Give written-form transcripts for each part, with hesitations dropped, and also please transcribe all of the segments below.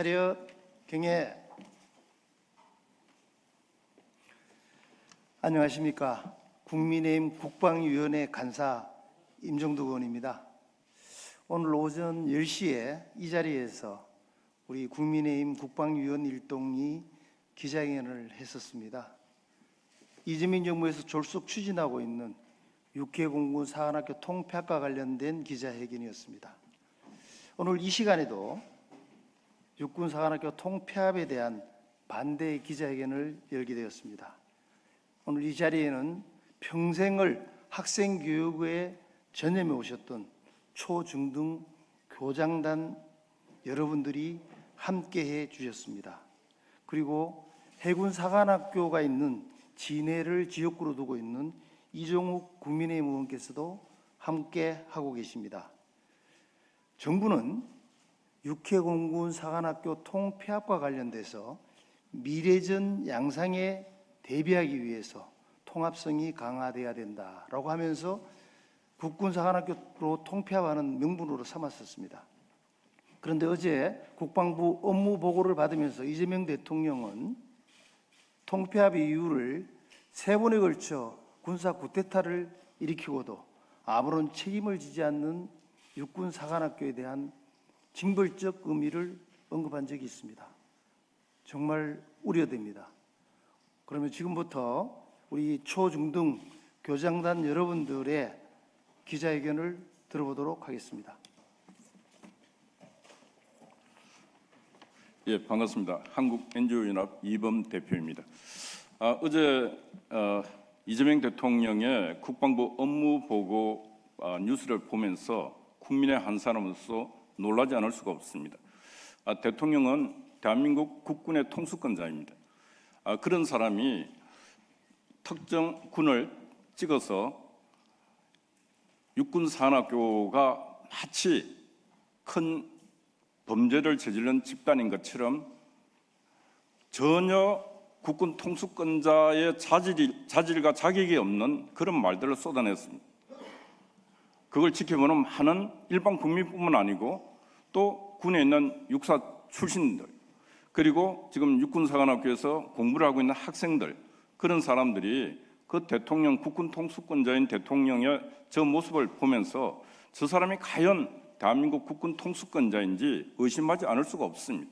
차렷 경례. 안녕하십니까. 국민의힘 국방위원회 간사 임종득 의원입니다. 오늘 오전 10시에 이 자리에서 우리 국민의힘 국방위원 일동이 기자회견을 했었습니다. 이재명 정부에서 졸속 추진하고 있는 육해 공군 사관학교 통폐합과 관련된 기자회견이었습니다. 오늘 이 시간에도 육군 사관학교 통폐합에 대한 반대 기자회견을 열게 되었습니다. 오늘 이 자리에는 평생을 학생 교육에 전념해 오셨던 초, 중 등 교장단 여러분들이 함께해 주셨습니다. 그리고 해군 사관학교가 있는 진해를 지역구로 두고 있는 이종욱 국민의힘 의원께서도 함께 하고 계십니다. 정부는 육해공군 사관학교 통폐합과 관련돼서 미래전 양상에 대비하기 위해서 통합성이 강화돼야 된다라고 하면서 국군 사관학교로 통폐합하는 명분으로 삼았었습니다. 그런데 어제 국방부 업무 보고를 받으면서 이재명 대통령은 통폐합의 이유를 3번에 걸쳐 군사 쿠데타를 일으키고도 아무런 책임을 지지 않는 육군 사관학교에 대한 징벌적 의미를 언급한 적이 있습니다. 정말 우려됩니다. 그러면 지금부터 우리 초, 중 등 교장단 여러분들의 기자회견을 들어보도록 하겠습니다. 예, 반갑습니다. 한국 NGO연합 이범 대표입니다. 어제 이재명 대통령의 국방부 업무 보고 뉴스를 보면서 국민의 한 사람으로서 놀라지 않을 수가 없습니다. 대통령은 대한민국 국군의 통수권자입니다. 그런 사람이 특정 군을 찍어서 육군 사관학교가 마치 큰 범죄를 저지른 집단인 것처럼 전혀 국군 통수권자의 자질과 자격이 없는 그런 말들을 쏟아냈습니다. 그걸 지켜보는 많은 일반 국민뿐만 아니고 또 군에 있는 육사 출신들, 그리고 지금 육군사관학교에서 공부를 하고 있는 학생들, 그런 사람들이 그 대통령, 국군 통수권자인 대통령의 저 모습을 보면서 저 사람이 과연 대한민국 국군 통수권자인지 의심하지 않을 수가 없습니다.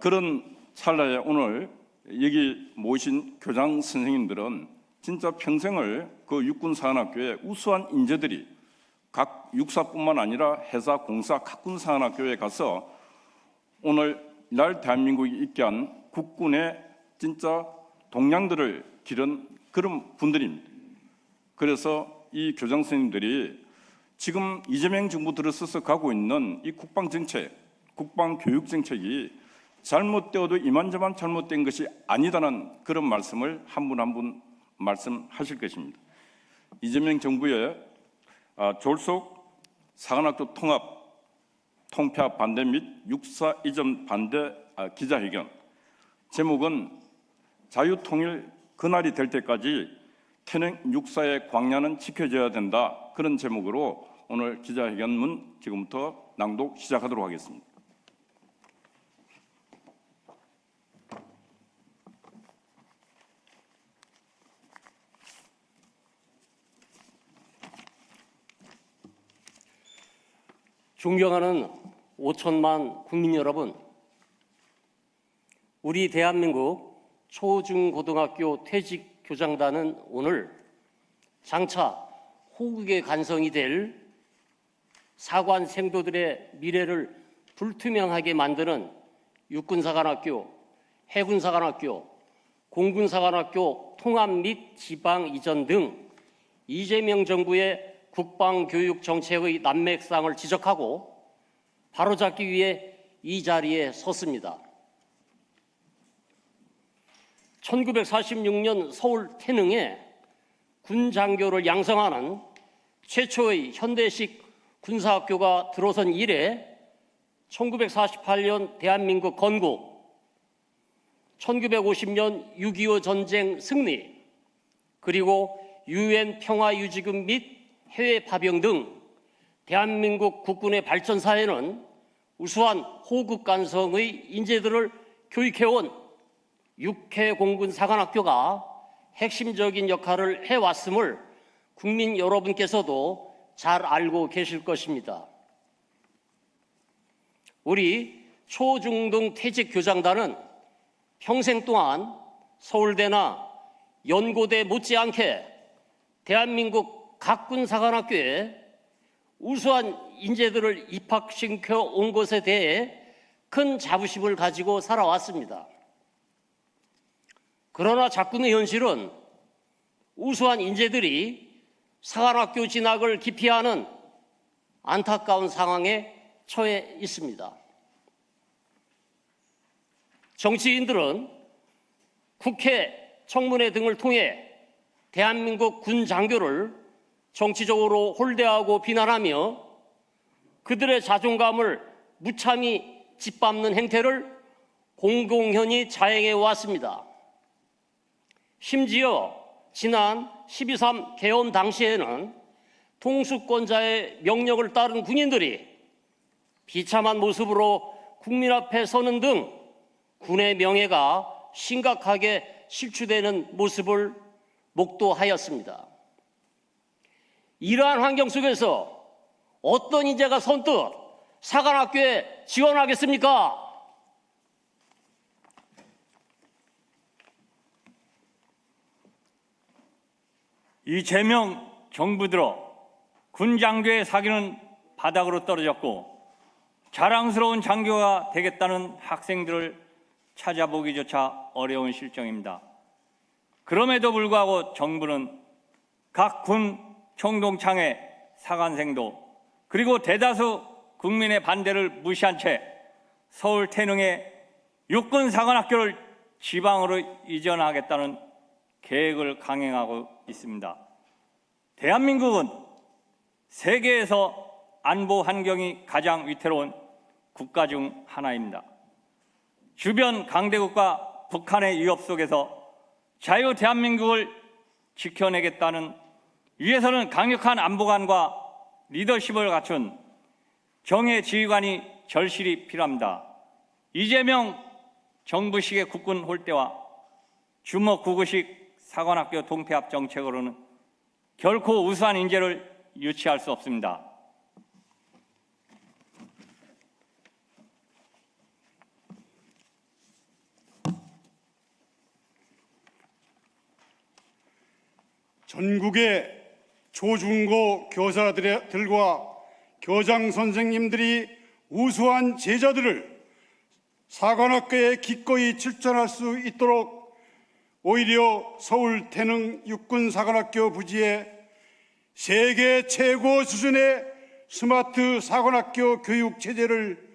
그런 찰나에 오늘 여기 모신 교장 선생님들은 진짜 평생을 그 육군사관학교에 우수한 인재들이 각 육사뿐만 아니라 해사, 공사, 각군 사관학교에 가서 오늘 날 대한민국이 있게 한 국군의 진짜 동량들을 기른 그런 분들입니다. 그래서 이 교장 선생님들이 지금 이재명 정부 들어서서 가고 있는 이 국방정책, 국방교육정책이 잘못되어도 이만저만 잘못된 것이 아니다는 그런 말씀을 한 분 한 분 말씀하실 것입니다. 이재명 정부의 졸속 사관학교 통폐합 반대 및 육사 이전 반대 기자회견, 제목은 자유통일 그날이 될 때까지 태릉 육사의 광야는 지켜져야 된다, 그런 제목으로 오늘 기자회견문 지금부터 낭독 시작하도록 하겠습니다. 존경하는 5천만 국민 여러분, 우리 대한민국 초중고등학교 퇴직 교장단은 오늘 장차 호국의 간성이 될 사관 생도들의 미래를 불투명하게 만드는 육군사관학교, 해군사관학교, 공군사관학교 통합 및 지방 이전 등 이재명 정부의 국방교육 정책의 난맥상을 지적하고 바로잡기 위해 이 자리에 섰습니다. 1946년 서울 태릉에 군장교를 양성하는 최초의 현대식 군사학교가 들어선 이래 1948년 대한민국 건국, 1950년 6.25 전쟁 승리, 그리고 UN 평화유지금 및 해외 파병 등 대한민국 국군의 발전 사에는 우수한 호국 간성의 인재들을 교육해온 육해공군사관학교가 핵심적인 역할을 해왔음을 국민 여러분께서도 잘 알고 계실 것입니다. 우리 초중등 퇴직 교장단은 평생 동안 서울대나 연고대 못지않게 대한민국 각 군사관학교에 우수한 인재들을 입학시켜 온 것에 대해 큰 자부심을 가지고 살아왔습니다. 그러나 작군의 현실은 우수한 인재들이 사관학교 진학을 기피하는 안타까운 상황에 처해 있습니다. 정치인들은 국회, 청문회 등을 통해 대한민국 군 장교를 정치적으로 홀대하고 비난하며 그들의 자존감을 무참히 짓밟는 행태를 공공연히 자행해 왔습니다. 심지어 지난 12.3 개헌 당시에는 통수권자의 명령을 따른 군인들이 비참한 모습으로 국민 앞에 서는 등 군의 명예가 심각하게 실추되는 모습을 목도하였습니다. 이러한 환경 속에서 어떤 인재가 선뜻 사관학교에 지원하겠습니까? 이재명 정부 들어 군 장교의 사기는 바닥으로 떨어졌고 자랑스러운 장교가 되겠다는 학생들을 찾아보기조차 어려운 실정입니다. 그럼에도 불구하고 정부는 각 군 총동창회 사관생도 그리고 대다수 국민의 반대를 무시한 채 서울 태릉의 육군 사관학교를 지방으로 이전하겠다는 계획을 강행하고 있습니다. 대한민국은 세계에서 안보 환경이 가장 위태로운 국가 중 하나입니다. 주변 강대국과 북한의 위협 속에서 자유 대한민국을 지켜내겠다는 위해서는 강력한 안보관과 리더십을 갖춘 정예 지휘관이 절실히 필요합니다. 이재명 정부식의 국군 홀대와 주먹구구식 사관학교 동폐합 정책으로는 결코 우수한 인재를 유치할 수 없습니다. 전국의 초중고 교사들과 교장 선생님들이 우수한 제자들을 사관학교에 기꺼이 출전할 수 있도록 오히려 서울 태릉 육군사관학교 부지에 세계 최고 수준의 스마트 사관학교 교육 체제를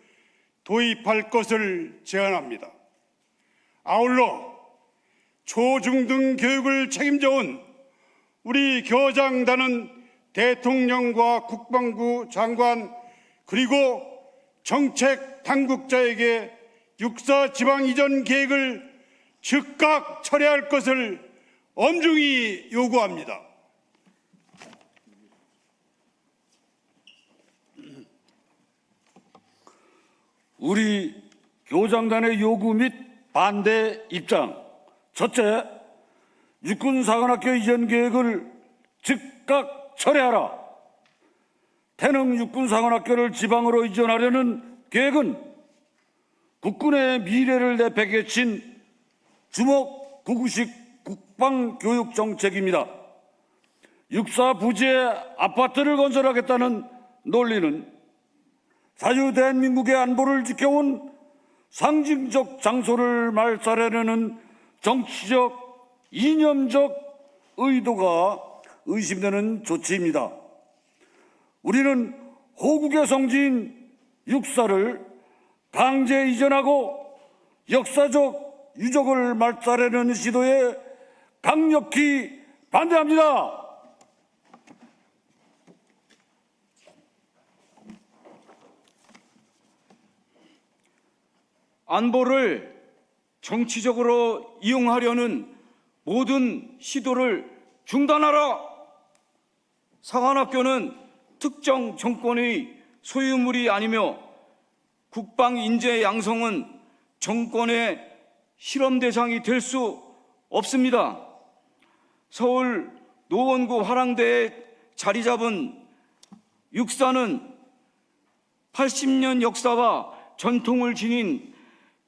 도입할 것을 제안합니다. 아울러 초중등 교육을 책임져온 우리 교장단은 대통령과 국방부 장관 그리고 정책 당국자에게 육사 지방 이전 계획을 즉각 철회할 것을 엄중히 요구합니다. 우리 교장단의 요구 및 반대 입장. 첫째, 육군사관학교 이전 계획을 즉각 철회하라. 태릉 육군사관학교를 지방으로 이전하려는 계획은 국군의 미래를 내팽개친 주먹구구식 국방교육정책입니다. 육사 부지에 아파트를 건설하겠다는 논리는 자유대한민국의 안보를 지켜온 상징적 장소를 말살하려는 정치적, 이념적 의도가 의심되는 조치입니다. 우리는 호국의 성지인 육사를 강제 이전하고 역사적 유적을 말살하려는 시도에 강력히 반대합니다. 안보를 정치적으로 이용하려는 모든 시도를 중단하라. 사관학교는 특정 정권의 소유물이 아니며 국방 인재 양성은 정권의 실험 대상이 될 수 없습니다. 서울 노원구 화랑대에 자리 잡은 육사는 80년 역사와 전통을 지닌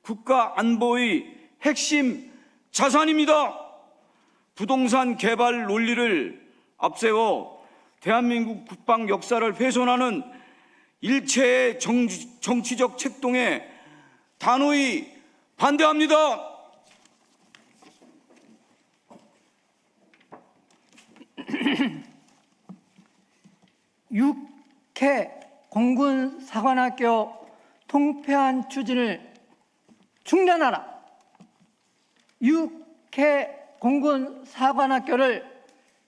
국가 안보의 핵심 자산입니다. 부동산 개발 논리를 앞세워 대한민국 국방 역사를 훼손하는 일체의 정치적 책동에 단호히 반대합니다. 육해 공군 사관학교 통폐합 추진을 중단하라. 육해 공군 사관학교를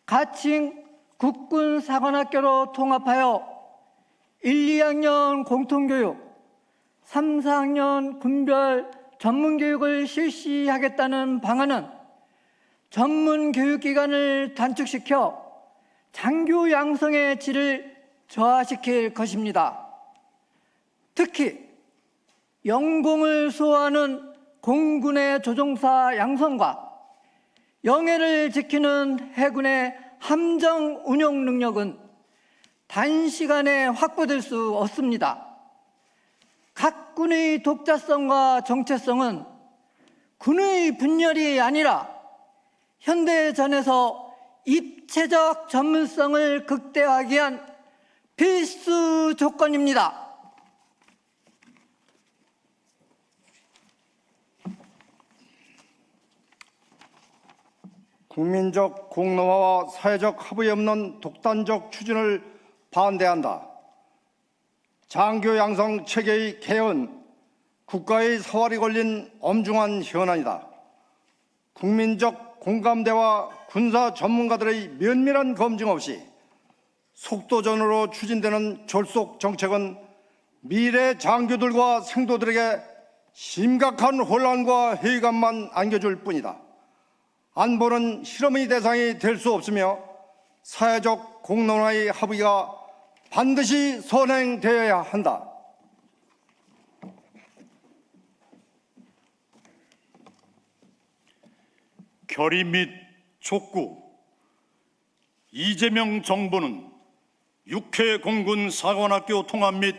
가칭 국군 사관학교로 통합하여 1, 2학년 공통교육, 3, 4학년 군별 전문교육을 실시하겠다는 방안은 전문교육기관을 단축시켜 장교 양성의 질을 저하시킬 것입니다. 특히 영공을 수호하는 공군의 조종사 양성과 영해를 지키는 해군의 함정 운용 능력은 단시간에 확보될 수 없습니다. 각 군의 독자성과 정체성은 군의 분열이 아니라 현대전에서 입체적 전문성을 극대화하기 위한 필수 조건입니다. 국민적 공론화와 사회적 합의 없는 독단적 추진을 반대한다. 장교 양성 체계의 개헌, 국가의 사활이 걸린 엄중한 현안이다. 국민적 공감대와 군사 전문가들의 면밀한 검증 없이 속도전으로 추진되는 졸속 정책은 미래 장교들과 생도들에게 심각한 혼란과 회의감만 안겨줄 뿐이다. 안보는 실험의 대상이 될 수 없으며 사회적 공론화의 합의가 반드시 선행되어야 한다. 결의 및 촉구. 이재명 정부는 육해 공군 사관학교 통합 및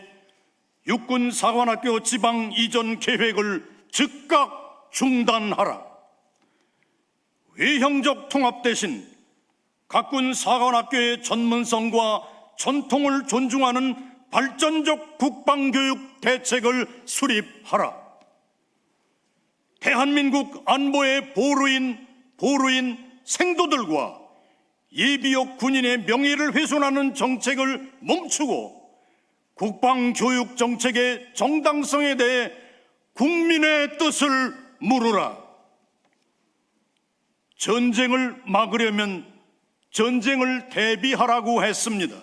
육군 사관학교 지방 이전 계획을 즉각 중단하라. 외형적 통합 대신 각군 사관학교의 전문성과 전통을 존중하는 발전적 국방교육 대책을 수립하라. 대한민국 안보의 보루인 생도들과 예비역 군인의 명예를 훼손하는 정책을 멈추고 국방교육 정책의 정당성에 대해 국민의 뜻을 물으라. 전쟁을 막으려면 전쟁을 대비하라고 했습니다.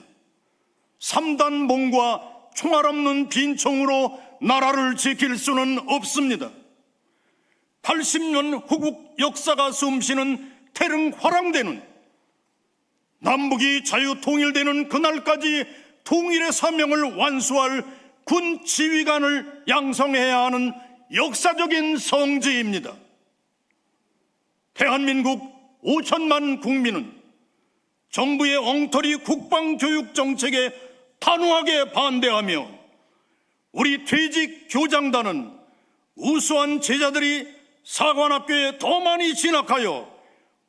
3단 봉과 총알 없는 빈총으로 나라를 지킬 수는 없습니다. 80년 후국 역사가 숨쉬는 태릉 화랑대는 남북이 자유통일되는 그날까지 통일의 사명을 완수할 군 지휘관을 양성해야 하는 역사적인 성지입니다. 대한민국 5천만 국민은 정부의 엉터리 국방교육 정책에 단호하게 반대하며 우리 퇴직 교장단은 우수한 제자들이 사관학교에 더 많이 진학하여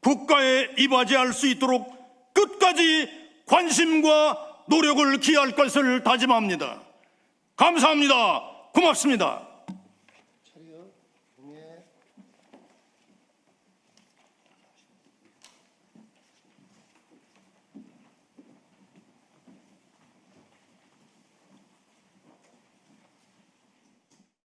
국가에 이바지할 수 있도록 끝까지 관심과 노력을 기할 것을 다짐합니다. 감사합니다. 고맙습니다.